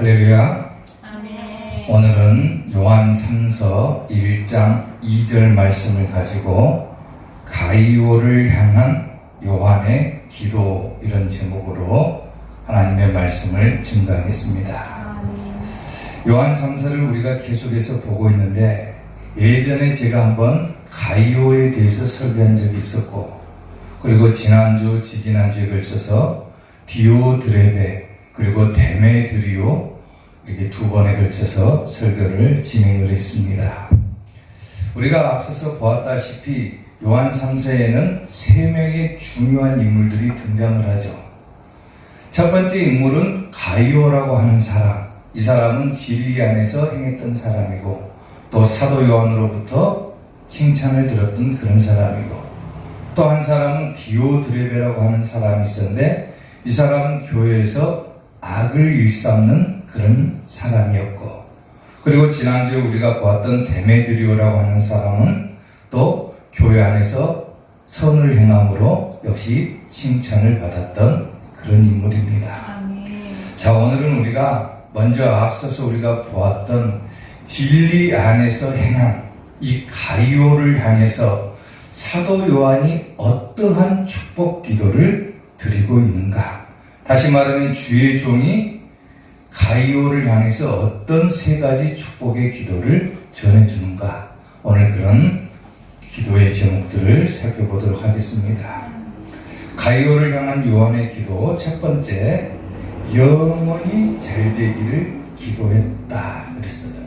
할렐루야. 아멘. 오늘은 요한 3서 1장 2절 말씀을 가지고 가이오를 향한 요한의 기도, 이런 제목으로 하나님의 말씀을 증거하겠습니다. 요한 3서를 우리가 계속해서 보고 있는데, 예전에 제가 한번 가이오에 대해서 설교한 적이 있었고, 그리고 지난주, 지지난주에 걸쳐서 디오드레베 그리고 데메드리오, 이렇게 두 번에 걸쳐서 설교를 진행을 했습니다. 우리가 앞서서 보았다시피 요한 3서에는 세 명의 중요한 인물들이 등장을 하죠. 첫 번째 인물은 가이오라고 하는 사람. 이 사람은 진리 안에서 행했던 사람이고, 또 사도 요한으로부터 칭찬을 들었던 그런 사람이고, 또 한 사람은 디오드레베라고 하는 사람이 있었는데, 이 사람은 교회에서 악을 일삼는 그런 사람이었고, 그리고 지난주에 우리가 보았던 데메드리오라고 하는 사람은 또 교회 안에서 선을 행함으로 역시 칭찬을 받았던 그런 인물입니다. 자, 오늘은 우리가 먼저 앞서서 우리가 보았던 진리 안에서 행한 이 가이오를 향해서 사도 요한이 어떠한 축복 기도를 드리고 있는가? 다시 말하면 주의 종이 가이오를 향해서 어떤 세 가지 축복의 기도를 전해주는가? 오늘 그런 기도의 제목들을 살펴보도록 하겠습니다. 가이오를 향한 요한의 기도, 첫 번째, 영원히 잘되기를 기도했다 그랬어요.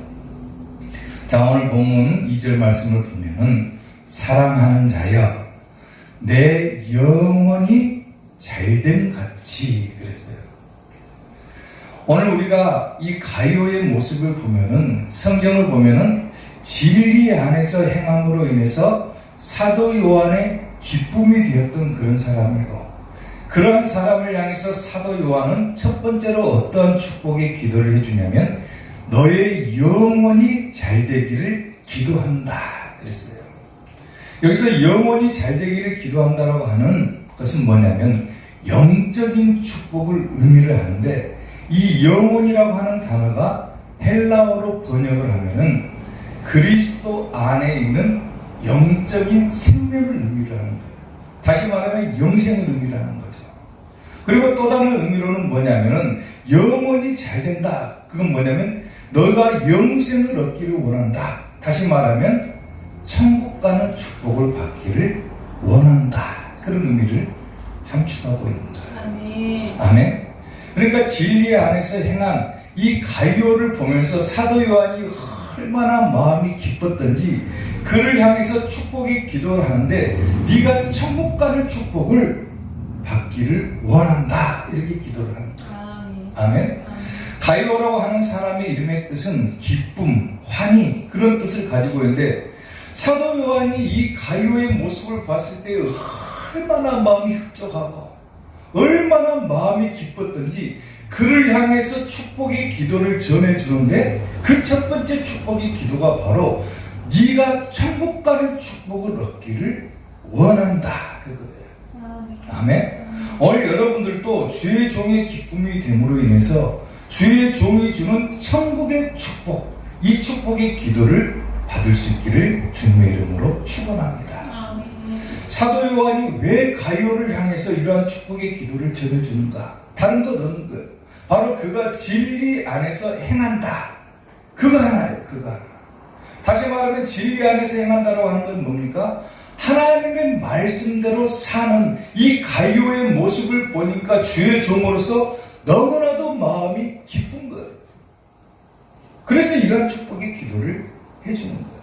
자, 오늘 본문 2절 말씀을 보면은 사랑하는 자여 내 영원히 잘됨 같이 그랬어요. 오늘 우리가 이 가이오의 모습을 보면은, 성경을 보면은 진리 안에서 행함으로 인해서 사도 요한의 기쁨이 되었던 그런 사람이고, 그러한 사람을 향해서 사도 요한은 첫 번째로 어떠한 축복의 기도를 해주냐면 너의 영원히 잘되기를 기도한다 그랬어요. 여기서 영원히 잘되기를 기도한다라고 하는 것은 뭐냐면 영적인 축복을 의미를 하는데, 이 영혼이라고 하는 단어가 헬라어로 번역을 하면은 그리스도 안에 있는 영적인 생명을 의미를 하는 거예요. 다시 말하면 영생을 의미를 하는 거죠. 그리고 또 다른 의미로는 뭐냐면은 영혼이 잘 된다. 그건 뭐냐면 너가 영생을 얻기를 원한다. 다시 말하면 천국 가는 축복을 받기를 원한다. 그런 의미를 함축하고 있는 거예요. 아멘. 아멘. 그러니까 진리 안에서 행한 이 가이오를 보면서 사도 요한이 얼마나 마음이 기뻤던지 그를 향해서 축복의 기도를 하는데, 네가 천국 가는 축복을 받기를 원한다, 이렇게 기도를 합니다. 아멘. 가이오라고 하는 사람의 이름의 뜻은 기쁨, 환희, 그런 뜻을 가지고 있는데, 사도 요한이 이 가이오의 모습을 봤을 때 얼마나 마음이 흡족하고 얼마나 마음이 기뻤던지 그를 향해서 축복의 기도를 전해주는데, 그 첫 번째 축복의 기도가 바로 네가 천국 가는 축복을 얻기를 원한다, 그거예요. 아멘. 오늘 여러분들도 주의 종의 기쁨이 됨으로 인해서 주의 종이 주는 천국의 축복, 이 축복의 기도를 받을 수 있기를 주님의 이름으로 축원합니다. 사도 요한이 왜 가이오를 향해서 이러한 축복의 기도를 전해주는가? 다른 것 없는 거예요. 바로 그가 진리 안에서 행한다. 그거 하나예요. 그거 하나. 다시 말하면 진리 안에서 행한다라고 하는 건 뭡니까? 하나님의 말씀대로 사는 이 가이오의 모습을 보니까 주의 종으로서 너무나도 마음이 기쁜 거예요. 그래서 이런 축복의 기도를 해주는 거예요.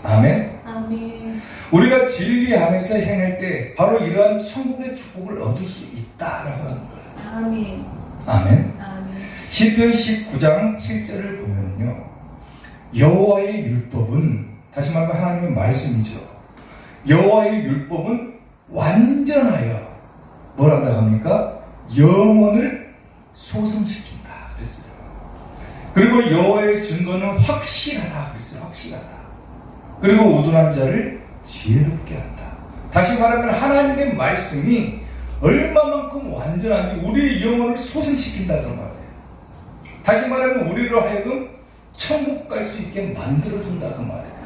아멘. 아멘. 우리가 진리 안에서 행할 때 바로 이러한 천국의 축복을 얻을 수 있다라고 하는 거예요. 아멘. 아멘. 시편 19장 7절을 보면요, 여호와의 율법은, 다시 말하면 하나님의 말씀이죠. 여호와의 율법은 완전하여 뭐란다 합니까? 영혼을 소성시킨다 그랬어요. 그리고 여호와의 증거는 확실하다 그랬어요. 확실하다. 그리고 우둔한 자를 지혜롭게 한다. 다시 말하면 하나님의 말씀이 얼마만큼 완전한지 우리의 영혼을 소생시킨다는 말이에요. 다시 말하면 우리로 하여금 천국 갈 수 있게 만들어준다 그 말이에요.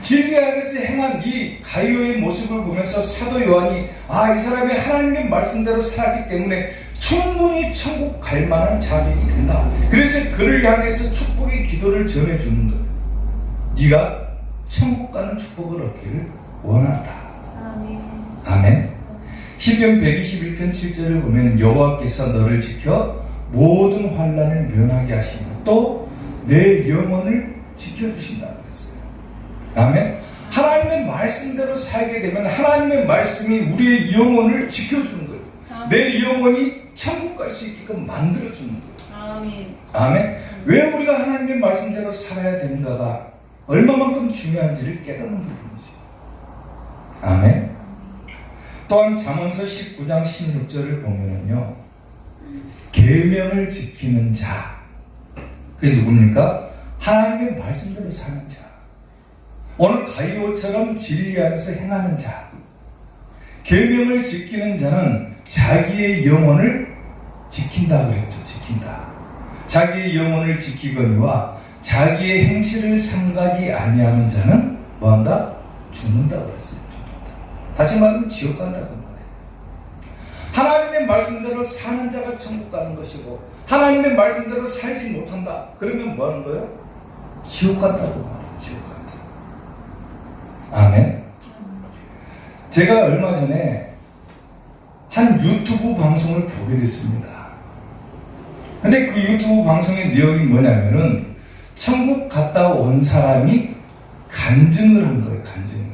진리 안에서 행한 이 가룟의 모습을 보면서 사도 요한이 이 사람이 하나님의 말씀대로 살았기 때문에 충분히 천국 갈 만한 자격이 된다. 그래서 그를 향해서 축복의 기도를 전해주는 거예요. 네가 천국 가는 축복을 얻기를 원한다. 아멘. 시편 121편 7절을 보면 여호와께서 너를 지켜 모든 환난을 면하게 하시고 또 내 영혼을 지켜주신다 그랬어요. 아멘. 하나님의 말씀대로 살게 되면 하나님의 말씀이 우리의 영혼을 지켜주는 거예요. 내 영혼이 천국 갈 수 있게끔 만들어주는 거예요. 아멘. 왜 우리가 하나님의 말씀대로 살아야 되는가가 얼마만큼 중요한지를 깨닫는 부분이죠. 아멘. 또한 잠언서 19장 16절을 보면은요, 계명을 지키는 자, 그게 누굽니까? 하나님의 말씀대로 사는 자, 오늘 가룟처럼 진리 안에서 행하는 자, 계명을 지키는 자는 자기의 영혼을 지킨다 그랬죠. 지킨다. 자기의 영혼을 지키거니와 자기의 행실을 삼가지 아니하는 자는 뭐한다? 죽는다 그랬어요. 죽는다. 다시 말하면 지옥 간다 그 말이에요. 하나님의 말씀대로 사는 자가 천국 가는 것이고 하나님의 말씀대로 살지 못한다. 그러면 뭐 하는 거예요? 지옥 간다고 말해요. 지옥 간다. 아멘. 제가 얼마 전에 한 유튜브 방송을 보게 됐습니다. 근데 그 유튜브 방송의 내용이 뭐냐면은 천국 갔다 온 사람이 간증을 한 거예요. 간증을.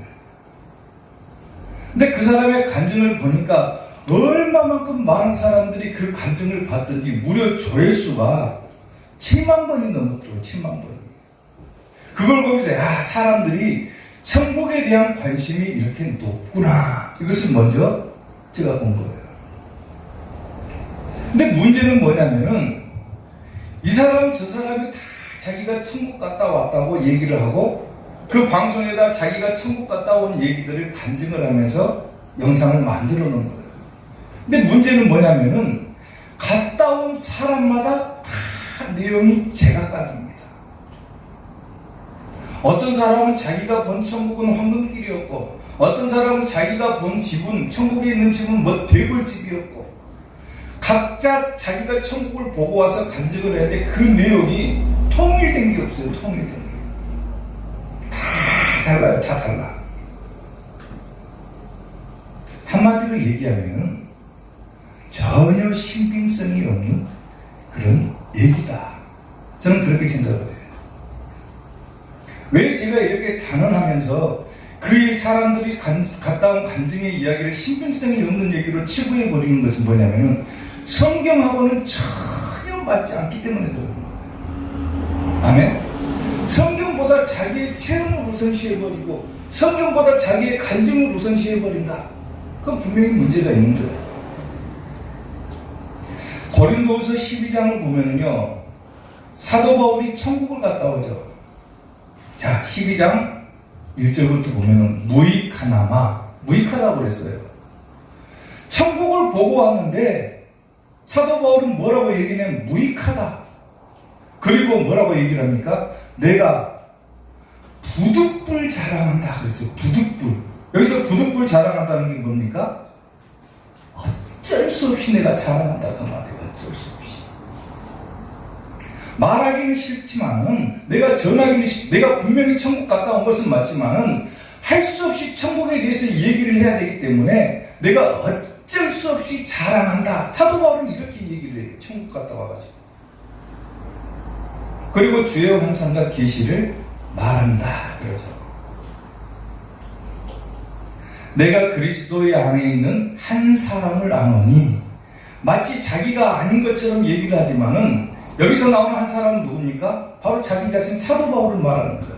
근데 그 사람의 간증을 보니까 얼마만큼 많은 사람들이 그 간증을 봤던지 무려 조회수가 7만 번이 넘었더라고요. 7만 번이. 그걸 보면서 사람들이 천국에 대한 관심이 이렇게 높구나. 이것을 먼저 제가 본 거예요. 근데 문제는 뭐냐면은 이 사람 저 사람이 다 자기가 천국 갔다 왔다고 얘기를 하고 그 방송에다 자기가 천국 갔다 온 얘기들을 간증을 하면서 영상을 만들어 놓은 거예요. 근데 문제는 뭐냐면은 갔다 온 사람마다 다 내용이 제각각입니다. 어떤 사람은 자기가 본 천국은 황금길이었고 어떤 사람은 자기가 본 집은 천국에 있는 집은 뭐 대골집이었고 각자 자기가 천국을 보고 와서 간증을 했는데 그 내용이 통일된 게 없어요. 통일된 게. 다 달라요. 다 달라. 한마디로 얘기하면 전혀 신빙성이 없는 그런 얘기다. 저는 그렇게 생각을 해요. 왜 제가 이렇게 단언하면서 그 사람들이 갔다 온 간증의 이야기를 신빙성이 없는 얘기로 치부해버리는 것은 뭐냐면은 성경하고는 전혀 맞지 않기 때문에 그러는 거예요. 아멘? 성경보다 자기의 체험을 우선시해버리고 성경보다 자기의 간증을 우선시해버린다. 그건 분명히 문제가 있는 거예요. 고린도후서 12장을 보면은요, 사도 바울이 천국을 갔다 오죠. 자, 12장 1절부터 보면은 무익하다고 그랬어요. 천국을 보고 왔는데 사도 바울은 뭐라고 얘기하냐면 무익하다. 그리고 뭐라고 얘기를 합니까? 내가 부득불 자랑한다 그랬어요. 부득불. 여기서 부득불 자랑한다는 게 뭡니까? 어쩔 수 없이 내가 자랑한다 그 말이에요. 어쩔 수 없이. 말하기는 싫지만은 내가 전하기는 내가 분명히 천국 갔다 온 것은 맞지만은 할 수 없이 천국에 대해서 얘기를 해야 되기 때문에 내가 어쩔 수 없이 자랑한다. 사도 바울은 이렇게 얘기를 해요. 천국 갔다 와가지고. 그리고 주의 환상과 계시를 말한다. 그러죠. 내가 그리스도의 안에 있는 한 사람을 아노니 마치 자기가 아닌 것처럼 얘기를 하지만은 여기서 나오는 한 사람은 누굽니까? 바로 자기 자신 사도 바울을 말하는 거예요.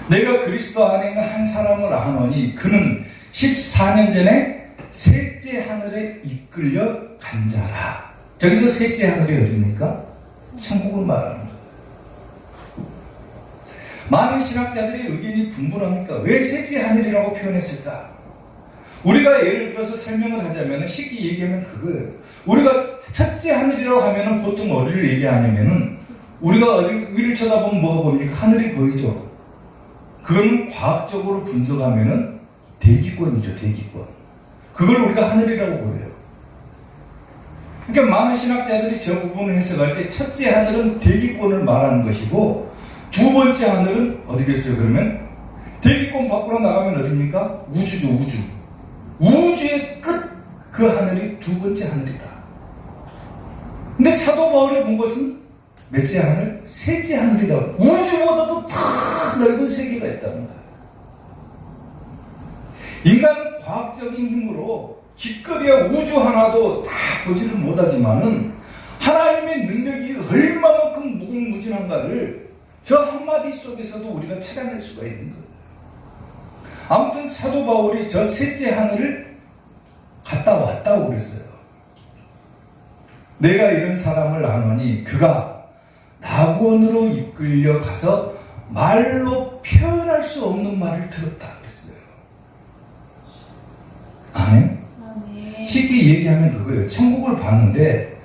내가 그리스도 안에 있는 한 사람을 아노니 그는 14년 전에 셋째 하늘에 이끌려 간 자라. 저기서 셋째 하늘이 어디입니까? 천국을 말하는 거예요. 많은 신학자들의 의견이 분분합니까? 왜 셋째 하늘이라고 표현했을까? 우리가 예를 들어서 설명을 하자면 쉽게 얘기하면 그거예요. 우리가 첫째 하늘이라고 하면은 보통 어디를 얘기하냐면은 우리가 위를 쳐다보면 뭐가 보입니까? 하늘이 보이죠. 그건 과학적으로 분석하면은 대기권이죠, 대기권. 그걸 우리가 하늘이라고 보여요. 그러니까 많은 신학자들이 저 부분을 해석할 때 첫째 하늘은 대기권을 말하는 것이고 두 번째 하늘은 어디겠어요? 그러면 대기권 밖으로 나가면 어디입니까? 우주죠, 우주. 우주의 끝, 그 하늘이 두 번째 하늘이다. 근데 사도 바울이 본 것은 몇째 하늘? 셋째 하늘이다. 우주보다도 더 넓은 세계가 있다는 거야. 인간은 과학적인 힘으로 기껏해야 우주 하나도 다 보지를 못하지만은 하나님의 능력이 얼마만큼 무궁무진한가를 저 한마디 속에서도 우리가 찾아낼 수가 있는 거예요. 아무튼 사도 바울이 저 셋째 하늘을 갔다 왔다고 그랬어요. 내가 이런 사람을 아노니 그가 낙원으로 이끌려 가서 말로 표현할 수 없는 말을 들었다 그랬어요. 아멘? 쉽게 얘기하면 그거예요. 천국을 봤는데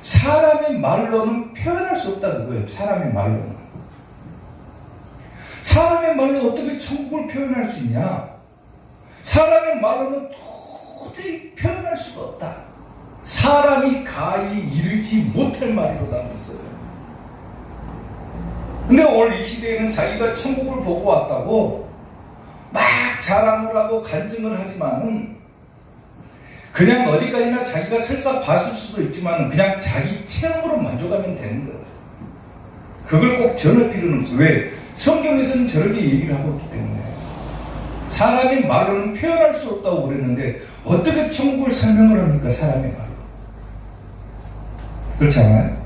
사람의 말로는 표현할 수 없다 그거예요. 사람의 말로는. 사람의 말로 어떻게 천국을 표현할 수 있냐? 사람의 말로는 도저히 표현할 수가 없다. 사람이 가히 이르지 못할 말이로다 그랬어요. 근데 오늘 이 시대에는 자기가 천국을 보고 왔다고 막 자랑을 하고 간증을 하지만은 그냥 어디까지나 자기가 설사 봤을 수도 있지만 그냥 자기 체험으로 만족하면 되는 거예요. 그걸 꼭 전할 필요는 없어요. 왜? 성경에서는 저렇게 얘기를 하고 있기 때문에. 사람의 말로는 표현할 수 없다고 그랬는데 어떻게 천국을 설명을 합니까? 사람의 말로. 그렇지 않아요?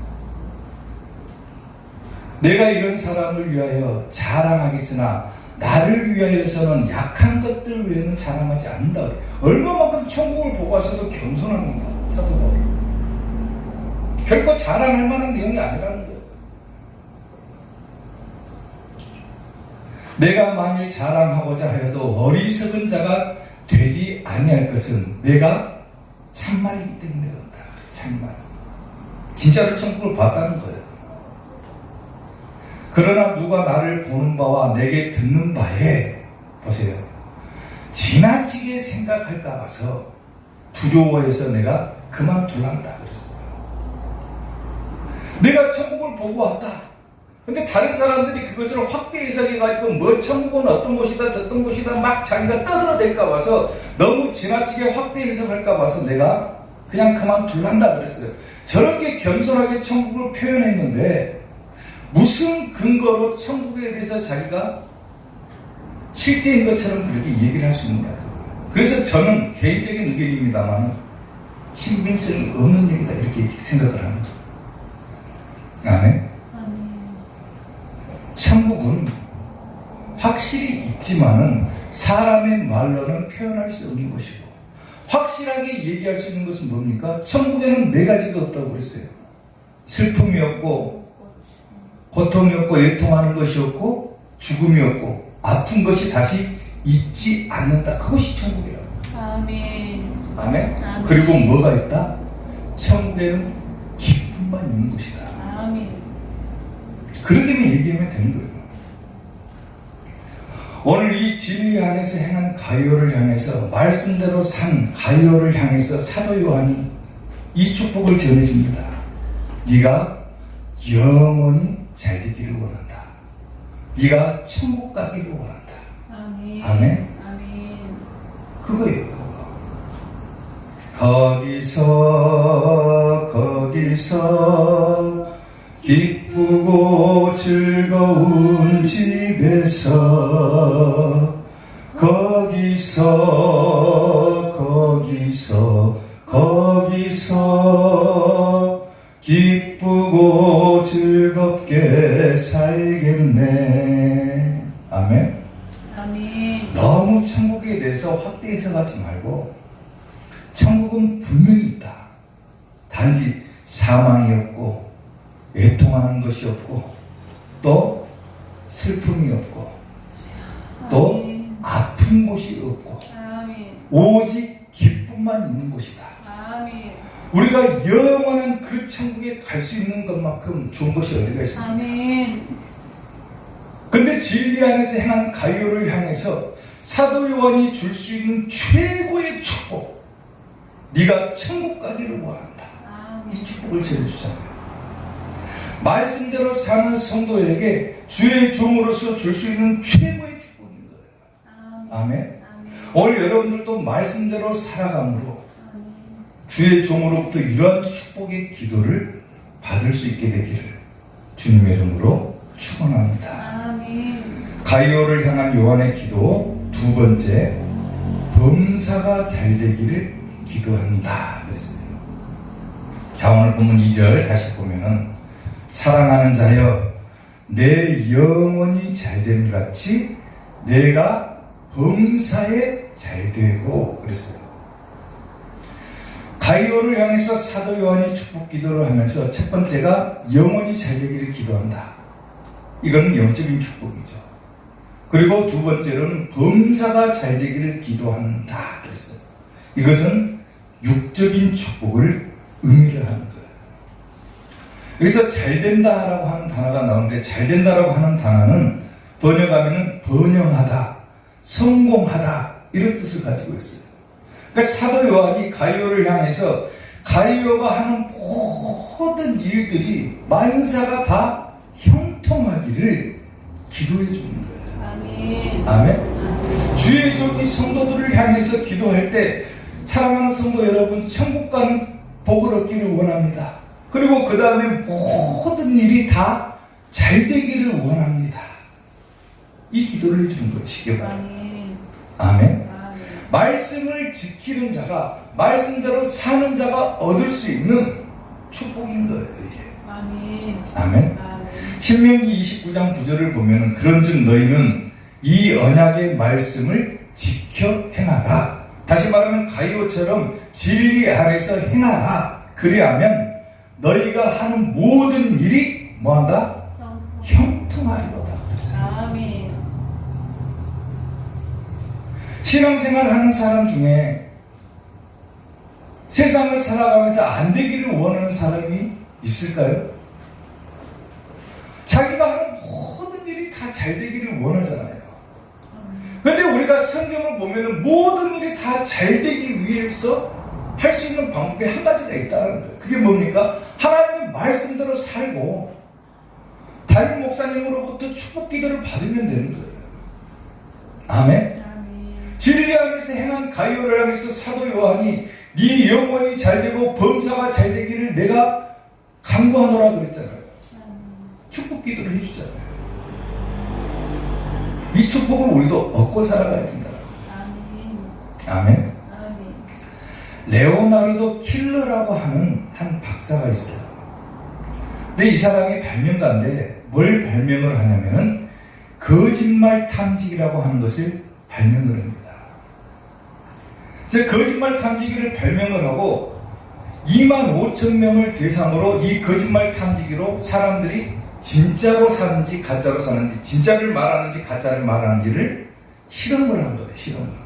내가 이런 사람을 위하여 자랑하겠으나 나를 위하여서는 약한 것들 외에는 자랑하지 않는다. 얼마만큼 천국을 보고 왔어도 겸손합니다. 사도 바울이. 결코 자랑할 만한 내용이 아니라는 거예요. 내가 만일 자랑하고자 하여도 어리석은 자가 되지 아니할 것은 내가 참말이기 때문에 그렇다. 참말. 진짜로 천국을 봤다는 거예요. 그러나 누가 나를 보는 바와 내게 듣는 바에 보세요. 지나치게 생각할까 봐서 두려워해서 내가 그만둘란다 그랬어요. 내가 천국을 보고 왔다. 근데 다른 사람들이 그것을 확대 해석해가지고 뭐 천국은 어떤 곳이다 저떤 곳이다 막 자기가 떠들어댈까 봐서 너무 지나치게 확대 해석할까 봐서 내가 그냥 그만둘란다 그랬어요. 저렇게 겸손하게 천국을 표현했는데 무슨 근거로 천국에 대해서 자기가 실제인 것처럼 그렇게 얘기를 할 수 있느냐 그거예요. 그래서 저는 개인적인 의견입니다만 신빙성이 없는 얘기다 이렇게 생각을 합니다. 아멘. 천국은 확실히 있지만은 사람의 말로는 표현할 수 없는 것이고 확실하게 얘기할 수 있는 것은 뭡니까? 천국에는 네 가지가 없다고 그랬어요. 슬픔이 없고 고통이 없고 애통하는 것이 없고 죽음이 없고 아픈 것이 다시 있지 않는다. 그것이 천국이라고. 아멘. 아멘. 아멘. 그리고 뭐가 있다? 천국에는 기쁨만 있는 것이다. 아멘. 그렇게만 얘기하면 되는 거예요. 오늘 이 진리 안에서 행한 가이오를 향해서 말씀대로 산 가이오를 향해서 사도 요한이 이 축복을 전해줍니다. 네가 영원히 잘 되기를 원한다. 네가 천국 가기를 원한다. 아멘. 아멘. 아멘. 그거예요. 그거. 거기서 기쁘고 즐거운 집에서 거기서 기쁘고 즐겁게 살겠네. 아멘. 아멘. 너무 천국에 대해서 확대 해석하지 말고 천국은 분명히 있다. 단지 사망이 없고 애통하는 것이 없고 또 슬픔이 없고 또 아멘. 아픈 곳이 없고 아멘. 오직 기쁨만 있는 곳이다. 아멘. 우리가 영원한 그 천국에 갈 수 있는 것만큼 좋은 것이 어디가 있습니까? 아멘. 근데 진리 안에서 행한 가이오를 향해서 사도 요한이 줄 수 있는 최고의 축복, 네가 천국 가기를 원한다. 이 아멘. 축복을 전해주잖아요. 말씀대로 사는 성도에게 주의 종으로서 줄 수 있는 최고의 축복인 거예요. 아멘. 아멘. 아멘. 오늘 여러분들도 말씀대로 살아감으로 아멘. 주의 종으로부터 이러한 축복의 기도를 받을 수 있게 되기를 주님의 이름으로 축원합니다. 아멘. 가이오를 향한 요한의 기도 두 번째, 범사가 잘 되기를 기도한다 그랬어요. 자, 오늘 본문 2절 다시 보면은 사랑하는 자여 내 영혼이 잘됨 같이 내가 범사에 잘되고 그랬어요. 가이오를 향해서 사도 요한이 축복 기도를 하면서 첫 번째가 영혼이 잘되기를 기도한다. 이건 영적인 축복이죠. 그리고 두 번째로는 범사가 잘되기를 기도한다 그랬어요. 이것은 육적인 축복을 의미를 하는 거예요. 여기서 잘된다라고 하는 단어가 나오는데, 잘된다라고 하는 단어는 번역하면은 번영하다, 성공하다 이런 뜻을 가지고 있어요. 그러니까 사도 요한이 가이오를 향해서 가이오가 하는 모든 일들이 만사가 다 형통하기를 기도해 주는 거예요. 아멘. 아멘. 주의 종이 성도들을 향해서 기도할 때 사랑하는 성도 여러분, 천국 가는 복을 얻기를 원합니다. 그리고 그 다음에 모든 일이 다 잘 되기를 원합니다. 이 기도를 해주는 거예요. 쉽게 말하면. 아멘. 아멘. 아멘. 말씀을 지키는 자가, 말씀대로 사는 자가 얻을 수 있는 축복인 거예요. 이게. 아멘. 아멘. 아멘. 신명기 29장 9절을 보면 그런즉 너희는 이 언약의 말씀을 지켜 행하라. 다시 말하면 가이오처럼 진리 안에서 행하라. 그리하면 너희가 하는 모든 일이 뭐한다? 형통하리로다. 그랬어요. 아멘. 신앙생활 하는 사람 중에 세상을 살아가면서 안 되기를 원하는 사람이 있을까요? 자기가 하는 모든 일이 다 잘 되기를 원하잖아요. 그런데 우리가 성경을 보면 모든 일이 다 잘 되기 위해서 할 수 있는 방법이 한 가지가 있다는 거예요. 그게 뭡니까? 하나님의 말씀대로 살고 담임 목사님으로부터 축복 기도를 받으면 되는 거예요. 아멘. 아멘. 진리 안에서 행한 가이오를 향해서 사도 요한이 네 영혼이 잘되고 범사가 잘되기를 내가 간구하노라 그랬잖아요. 축복 기도를 해주잖아요. 이 축복을 우리도 얻고 살아가야 된다. 아멘. 아멘. 아멘. 레오나르도 킬러라고 하는 한 박사가 있어요. 근데 이 사람이 발명가인데 뭘 발명을 하냐면은 거짓말 탐지기라고 하는 것을 발명을 합니다. 그래서 거짓말 탐지기를 발명을 하고 25,000명을 대상으로 이 거짓말 탐지기로 사람들이 진짜로 사는지 가짜로 사는지, 진짜를 말하는지 가짜를 말하는지를 실험을 한 거예요. 실험을 한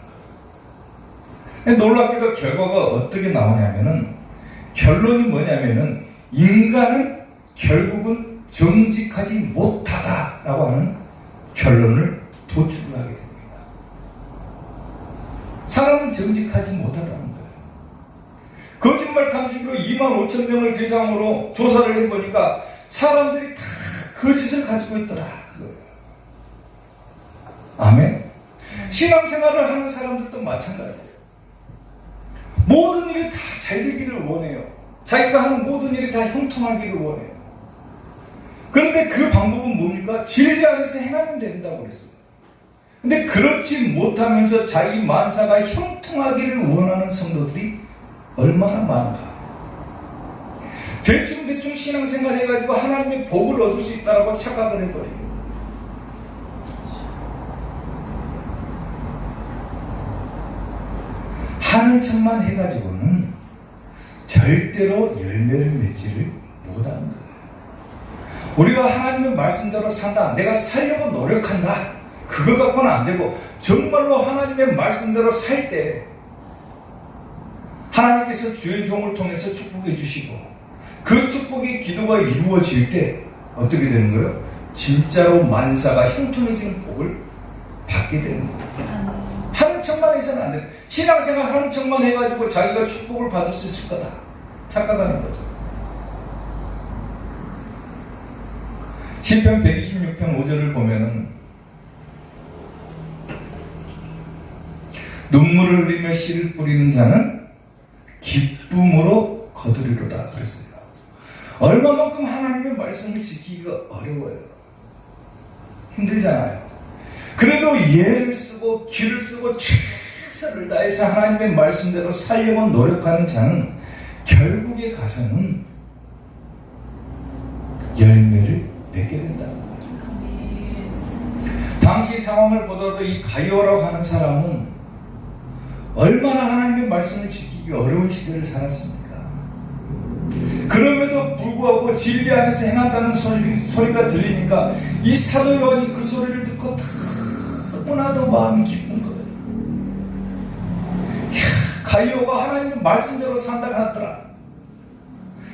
거예요. 놀랍게도 결과가 어떻게 나오냐면은 결론이 뭐냐면은 인간은 결국은 정직하지 못하다라고 하는 결론을 도출을 하게 됩니다. 사람은 정직하지 못하다는 거예요. 거짓말 탐지기로 25,000명을 대상으로 조사를 해보니까 사람들이 다 거짓을 가지고 있더라 그거예요. 아멘. 신앙생활을 하는 사람들도 마찬가지예요. 모든 일이 다 잘 되기를 원해요. 자기가 하는 모든 일이 다 형통하기를 원해요. 그런데 그 방법은 뭡니까? 진리 안에서 행하면 된다고 그랬어요. 근데 그렇지 못하면서 자기 만사가 형통하기를 원하는 성도들이 얼마나 많은가. 대충 신앙생활 해가지고 하나님의 복을 얻을 수 있다고 착각을 해버리는 거예요. 하는 척만 해가지고는 절대로 열매를 맺지를 못하는 거예요. 우리가 하나님의 말씀대로 산다, 내가 살려고 노력한다, 그거 갖고는 안 되고 정말로 하나님의 말씀대로 살 때 하나님께서 주의 종을 통해서 축복해 주시고 그 축복의 기도가 이루어질 때 어떻게 되는 거예요? 진짜로 만사가 형통해지는 복을 받게 되는 거예요. 하는 척만 해서는 안 돼요. 신앙생활 하는 척만 해가지고 자기가 축복을 받을 수 있을 거다 착각하는 거죠. 시편 126편 5절을 보면은 눈물을 흘리며 씨를 뿌리는 자는 기쁨으로 거두리로다 그랬어요. 얼마만큼 하나님의 말씀을 지키기가 어려워요. 힘들잖아요. 그래도 예를 쓰고 기를 쓰고 최선을 다해서 하나님의 말씀대로 살려고 노력하는 자는 결국에 가서는 열매를 맺게 된다는 거예요. 당시 상황을 보더라도 이 가이오라고 하는 사람은 얼마나 하나님의 말씀을 지키기 어려운 시대를 살았습니까? 그럼에도 불구하고 진리 안에서 행한다는 소리가 들리니까 이 사도 요한이 그 소리를 듣고 너무나도 마음이 기쁜 거예요. 가이오가 하나님의 말씀대로 산다고 하더라.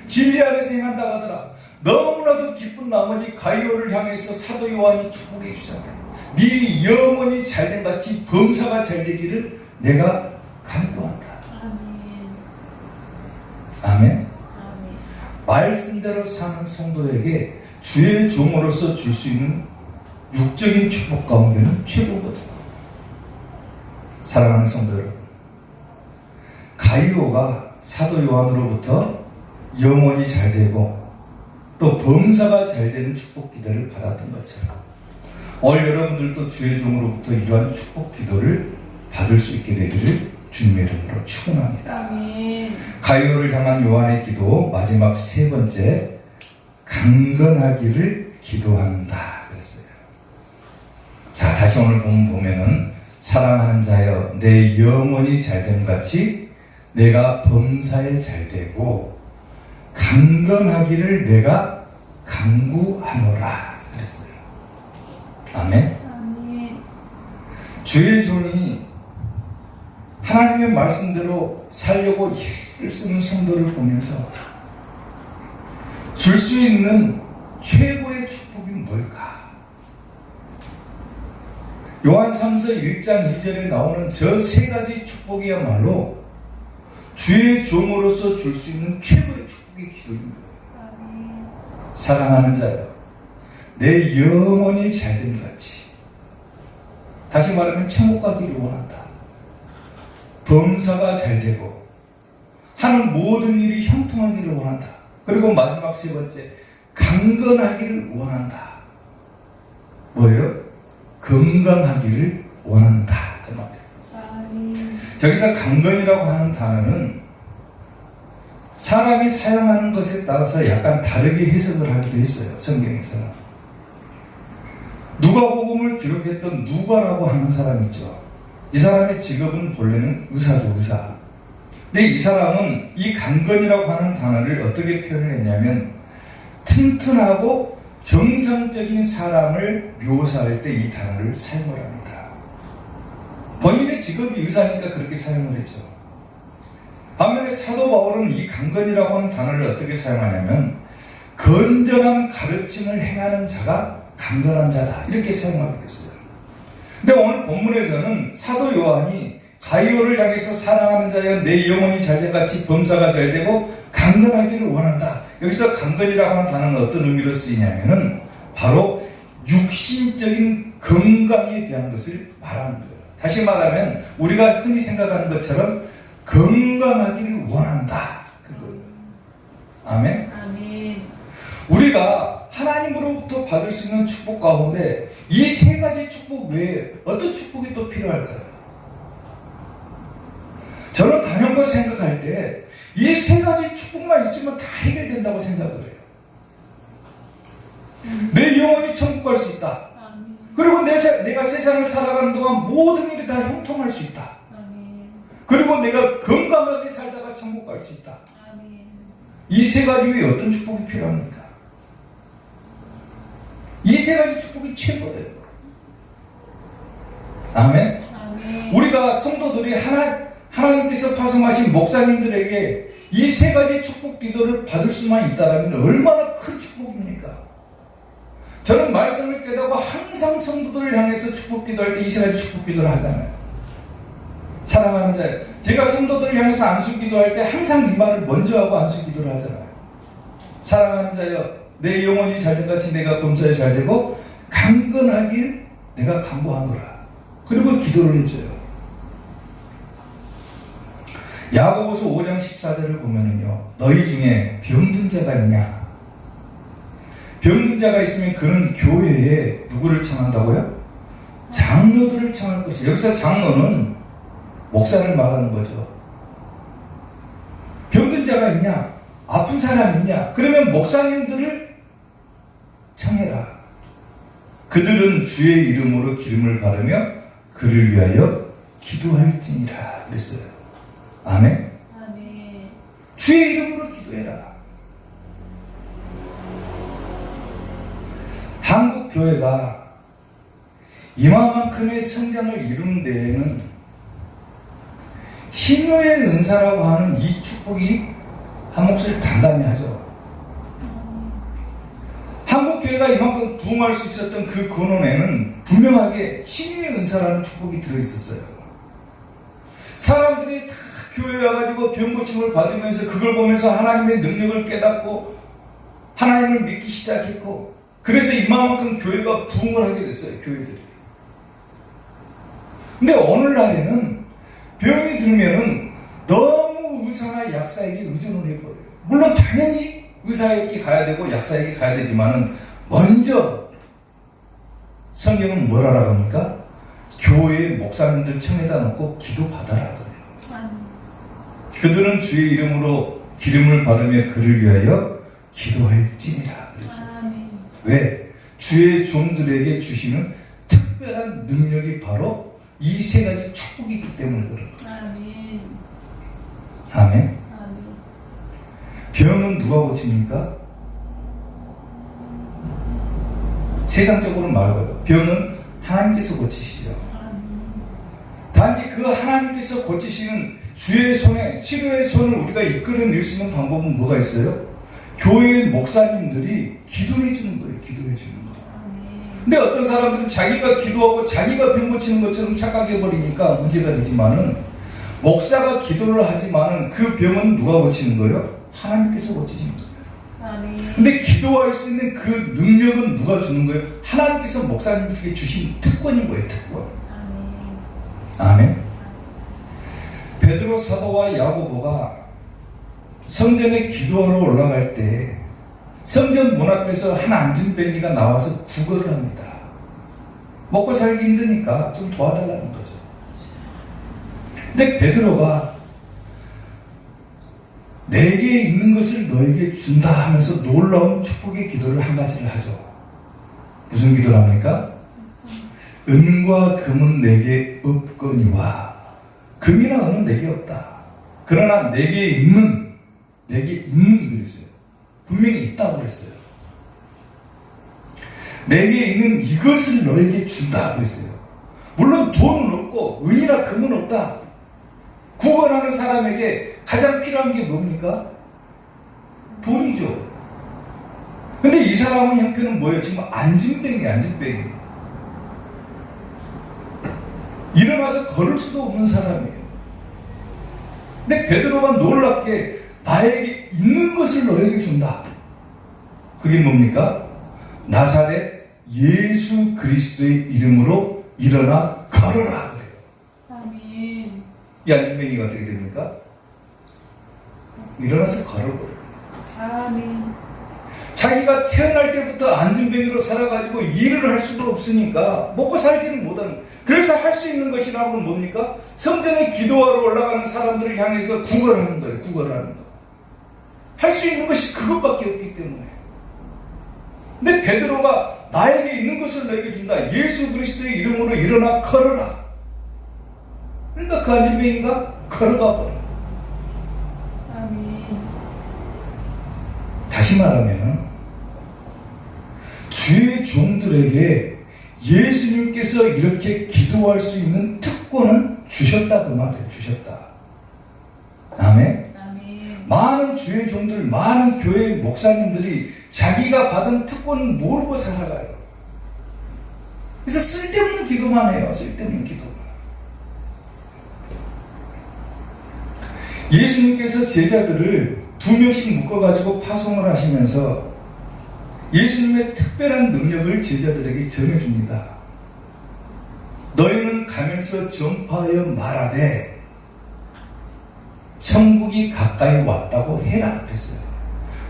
진리 안에서 행한다고 하더라. 너무나도 기쁜 나머지 가이오를 향해서 사도 요한이 축복해 주잖아요. 네 영혼이 잘된 같이 범사가 잘 되기를 내가 간구한다. 아멘. 말씀대로 사는 성도에게 주의 종으로서 줄 수 있는 육적인 축복 가운데는 최고인 거죠. 사랑하는 성도 여러분, 가이오가 사도 요한으로부터 영혼이 잘 되고 또 범사가 잘 되는 축복 기도를 받았던 것처럼 오늘 여러분들도 주의 종으로부터 이러한 축복 기도를 받을 수 있게 되기를 주님의 이름으로 축원합니다. 가이오를 향한 요한의 기도 마지막 세 번째, 강건하기를 기도한다 그랬어요. 자, 다시 오늘 보면은 사랑하는 자여 내 영혼이 잘됨 같이 내가 범사에 잘되고 강건하기를 내가 간구하노라 그랬어요. 아멘. 주의 종이 하나님의 말씀대로 살려고 애를 쓰는 성도를 보면서 줄 수 있는 최고의 축복이 뭘까? 요한 3서 1장 2절에 나오는 저 세 가지 축복이야말로 주의 종으로서 줄 수 있는 최고의 축복의 기도입니다. 사랑하는 자여 내 영혼이 잘됨 같이, 다시 말하면 천국 가기를 원한다. 범사가 잘되고 하는 모든 일이 형통하기를 원한다. 그리고 마지막 세 번째, 강건하기를 원한다. 뭐예요? 건강하기를 원한다. 그 말이에요. 저기서 강건이라고 하는 단어는 사람이 사용하는 것에 따라서 약간 다르게 해석을 하기도 했어요. 성경에서는. 누가복음을 기록했던 누가라고 하는 사람 있죠. 이 사람의 직업은 본래는 의사죠, 의사. 근데 이 사람은 이 강건이라고 하는 단어를 어떻게 표현을 했냐면 튼튼하고 정상적인 사람을 묘사할 때 이 단어를 사용을 합니다. 본인의 직업이 의사니까 그렇게 사용을 했죠. 반면에 사도 바울은 이 강건이라고 하는 단어를 어떻게 사용하냐면 건전한 가르침을 행하는 자가 강건한 자다 이렇게 사용하게 됐어요. 근데 오늘 본문에서는 사도 요한이 가이오를 향해서 사랑하는 자여 내 영혼이 잘된 같이 범사가 잘되고 강건하기를 원한다. 여기서 강건이라고 하는 단어는 어떤 의미로 쓰이냐면은 바로 육신적인 건강에 대한 것을 말하는 거예요. 다시 말하면 우리가 흔히 생각하는 것처럼 건강하기를 원한다. 그거예요. 아멘. 아멘. 우리가 하나님으로부터 받을 수 있는 축복 가운데 이 세 가지 축복 외에 어떤 축복이 또 필요할까요? 저는 단연코 생각할 때 이 세 가지 축복만 있으면 다 해결된다고 생각을 해요. 내 영혼이 천국 갈 수 있다. 그리고 내가 세상을 살아가는 동안 모든 일이 다 형통할 수 있다. 그리고 내가 건강하게 살다가 천국 갈 수 있다. 이 세 가지 외에 어떤 축복이 필요합니까? 이 세 가지 축복이 최고예요. 아멘. 우리가 성도들이 하나님께서 파송하신 목사님들에게 이 세 가지 축복 기도를 받을 수만 있다면 얼마나 큰 축복입니까? 저는 말씀을 깨닫고 항상 성도들을 향해서 축복 기도할 때 이 세 가지 축복 기도를 하잖아요. 사랑하는 자요, 제가 성도들을 향해서 안수 기도할 때 항상 이 말을 먼저 하고 안수 기도를 하잖아요. 사랑하는 자여, 내 영혼이 잘된 같이 내가 범사에 잘되고 강건하길 내가 간구하노라. 그리고 기도를 해줘요. 야고보서 5장 14절을 보면은요, 너희 중에 병든 자가 있냐? 병든 자가 있으면 그는 교회에 누구를 청한다고요? 장로들을 청할 것이에요. 여기서 장로는 목사를 말하는 거죠. 병든 자가 있냐? 아픈 사람이 있냐? 그러면 목사님들을 청해라. 그들은 주의 이름으로 기름을 바르며 그를 위하여 기도할지니라 그랬어요. 아멘. 아멘. 주의 이름으로 기도해라. 한국 교회가 이만큼의 성장을 이룬 데에는 신유의 은사라고 하는 이 축복이 한 몫을 단단히 하죠. 한국 교회가 이만큼 부흥할 수 있었던 그 근원에는 분명하게 신유의 은사라는 축복이 들어있었어요. 사람들이 다 교회에 와가지고 병고침을 받으면서 그걸 보면서 하나님의 능력을 깨닫고 하나님을 믿기 시작했고, 그래서 이만큼 교회가 부흥을 하게 됐어요. 교회들이. 근데 오늘날에는 병이 들면은 너무 의사나 약사에게 의존을 해버려요. 물론 당연히 의사에게 가야 되고 약사에게 가야 되지만은 먼저 성경은 뭐라고 합니까? 교회의 목사님들 청에다 놓고 기도 받아라 그래요. 그들은 주의 이름으로 기름을 바르며 그를 위하여 기도할지니라 그랬어요. 왜? 주의 종들에게 주시는 특별한 능력이 바로 이 세 가지 축복이 있기 때문에 그런 거예요. 아멘. 아멘. 아멘. 병은 누가 고칩니까? 세상적으로 말고요. 병은 하나님께서 고치시죠. 단지 그 하나님께서 고치시는 주의 손에, 치료의 손을 우리가 이끌어낼 수 있는 방법은 뭐가 있어요? 교회의 목사님들이 기도해 주는 거예요. 기도해 주는 거. 근데 어떤 사람들은 자기가 기도하고 자기가 병 고치는 것처럼 착각해 버리니까 문제가 되지만은, 목사가 기도를 하지만은 그 병은 누가 고치는 거예요? 하나님께서 고치시는 거예요. 아멘. 근데 기도할 수 있는 그 능력은 누가 주는 거예요? 하나님께서 목사님들에게 주신 특권인 거예요. 특권. 아멘. 베드로 사도와 야고보가 성전에 기도하러 올라갈 때 성전 문 앞에서 한 안진뱅이가 나와서 구걸을 합니다. 먹고 살기 힘드니까 좀 도와달라는 거죠. 근데 베드로가 내게 있는 것을 너에게 준다 하면서 놀라운 축복의 기도를 한 가지를 하죠. 무슨 기도를 합니까? 은과 금은 내게 없거니와, 금이나 은은 내게 없다. 그러나 내게 있는 그랬어요. 분명히 있다고 그랬어요. 내게 있는 이것을 너에게 준다 그랬어요. 물론 돈은 없고 은이나 금은 없다. 구원하는 사람에게 가장 필요한 게 뭡니까? 돈이죠. 근데 이 사람의 형편은 뭐예요? 지금 안진뱅이에요. 안진뱅이. 일어나서 걸을 수도 없는 사람이에요. 근데 베드로가 놀랍게 나에게 있는 것을 너에게 준다. 그게 뭡니까? 나사렛 예수 그리스도의 이름으로 일어나 걸어라 그래요. 아멘. 이 안진뱅이가 어떻게 됩니까? 일어나서 걸어버려요. 아멘. 자기가 태어날 때부터 안진뱅이로 살아가지고 일을 할 수도 없으니까 먹고 살지는 못하는, 그래서 할 수 있는 것이라고는 뭡니까? 성전에 기도하러 올라가는 사람들을 향해서 구걸하는 거예요. 구걸하는 거. 할 수 있는 것이 그것밖에 없기 때문에. 근데 베드로가 나에게 있는 것을 너에게 준다. 예수 그리스도의 이름으로 일어나 걸어라. 그러니까 그 안진뱅이가 걸어가 버려요. 아멘. 다시 말하면 주의 종들에게 예수님께서 이렇게 기도할 수 있는 특권은 주셨다 그 말이에요. 주셨다. 많은 주의 종들, 많은 교회 목사님들이 자기가 받은 특권을 모르고 살아가요. 그래서 쓸데없는 기도만 해요. 쓸데없는 기도만. 예수님께서 제자들을 2명씩 묶어가지고 파송을 하시면서 예수님의 특별한 능력을 제자들에게 전해줍니다. 너희는 가면서 전파하여 말하되 천국이 가까이 왔다고 해라 그랬어요.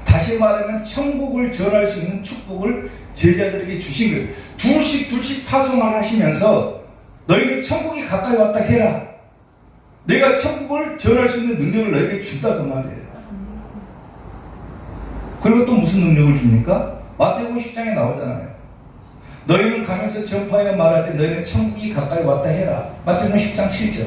다시 말하면 천국을 전할 수 있는 축복을 제자들에게 주신 거예요. 둘씩 파송을 하시면서 너희는 천국이 가까이 왔다 해라. 내가 천국을 전할 수 있는 능력을 너희에게 준다 그 말이에요. 그리고 또 무슨 능력을 줍니까? 마태복음 10장에 나오잖아요. 너희는 가면서 전파하여 말할 때 너희는 천국이 가까이 왔다 해라. 마태복음 10장 7절.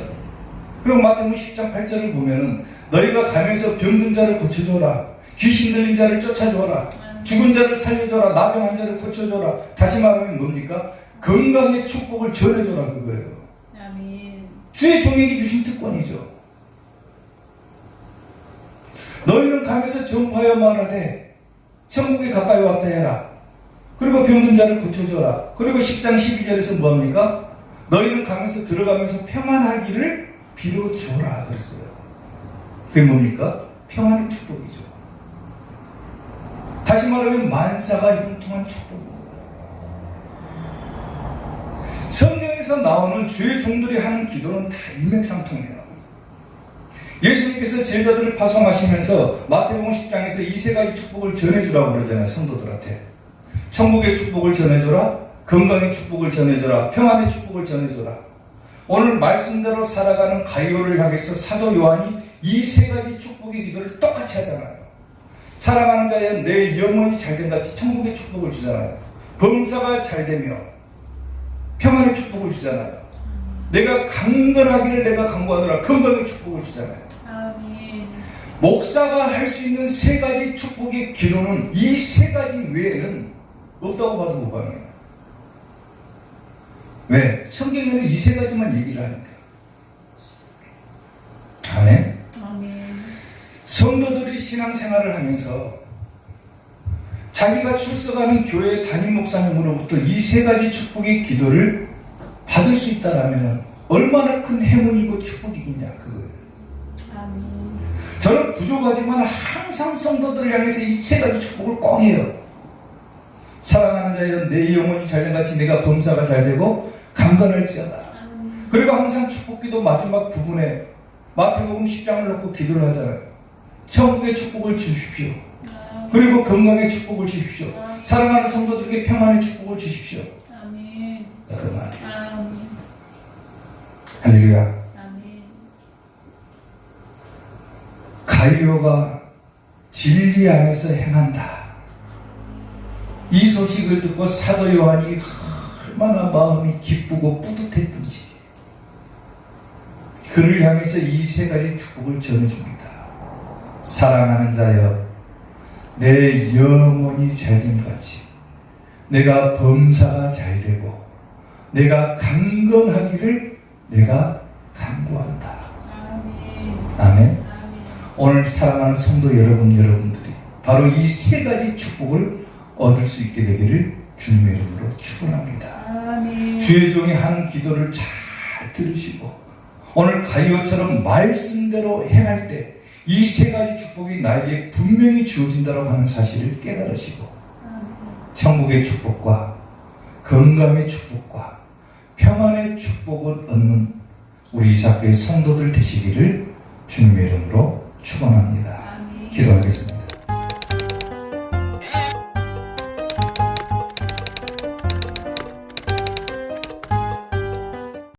그리고 마태복음 10장 8절을 보면은 너희가 가면서 병든 자를 고쳐줘라. 귀신 들린 자를 쫓아줘라. 죽은 자를 살려줘라. 나병한 자를 고쳐줘라. 다시 말하면 뭡니까? 건강의 축복을 전해줘라 그거예요. 아멘. 주의 종에게 주신 특권이죠. 너희는 가면서 전파하여 말하되 천국이 가까이 왔다 해라. 그리고 병든 자를 고쳐줘라. 그리고 10장 12절에서 뭐합니까? 너희는 가면서 들어가면서 평안하기를 빌어줘라 그랬어요. 그게 뭡니까? 평안의 축복이죠. 다시 말하면 만사가 형통한 축복입니다. 성경에서 나오는 주의 종들이 하는 기도는 다 일맥상통해요. 예수님께서 제자들을 파송하시면서 마태복음 10장에서 이 세 가지 축복을 전해주라고 그러잖아요. 성도들한테. 천국의 축복을 전해줘라. 건강의 축복을 전해줘라. 평안의 축복을 전해줘라. 오늘 말씀대로 살아가는 가이오를 향해서 사도 요한이 이 세 가지 축복의 기도를 똑같이 하잖아요. 사랑하는 자여 내 영혼이 잘된 같이 천국의 축복을 주잖아요. 범사가 잘되며 평안의 축복을 주잖아요. 내가 강건하기를 내가 강구하노라. 건강의 축복을 주잖아요. 아멘. 목사가 할 수 있는 세 가지 축복의 기도는 이 세 가지 외에는 없다고 봐도 무방해요. 왜? 성경에는 이 세 가지만 얘기를 하니까. 아멘. 아멘. 성도들이 신앙생활을 하면서 자기가 출석하는 교회 담임 목사님으로부터 이 세 가지 축복의 기도를 받을 수 있다라면 얼마나 큰 행운이고 축복이겠냐 그거예요. 아멘. 저는 부족하지만 항상 성도들을 향해서 이 세 가지 축복을 꼭 해요. 사랑하는 자여 내 영혼이 잘된같이 내가 범사가 잘되고 강건할지어다. 그리고 항상 축복기도 마지막 부분에 마태복음 10장을 놓고 기도를 하잖아요. 천국의 축복을 주십시오. 그리고 건강의 축복을 주십시오. 사랑하는 성도들에게 평안의 축복을 주십시오. 아멘. 그 말이에요. 아멘. 할렐루야. 아멘. 가이오가 진리 안에서 행한다. 이 소식을 듣고 사도 요한이 얼마나 마음이 기쁘고 뿌듯했던지 그를 향해서 이 세 가지 축복을 전해줍니다. 사랑하는 자여 내 영혼이 잘됨같이 내가 범사가 잘되고 내가 강건하기를 내가 간구한다. 아멘. 아멘. 아멘. 오늘 사랑하는 성도 여러분들이 바로 이 세 가지 축복을 얻을 수 있게 되기를 주님의 이름으로 축원합니다. 아멘. 주의 종이 하는 기도를 잘 들으시고 오늘 가이오처럼 말씀대로 행할 때 이 세 가지 축복이 나에게 분명히 주어진다고 하는 사실을 깨달으시고 천국의 축복과 건강의 축복과 평안의 축복을 얻는 우리 이사교의 성도들 되시기를 주님의 이름으로 축원합니다. 아멘. 기도하겠습니다.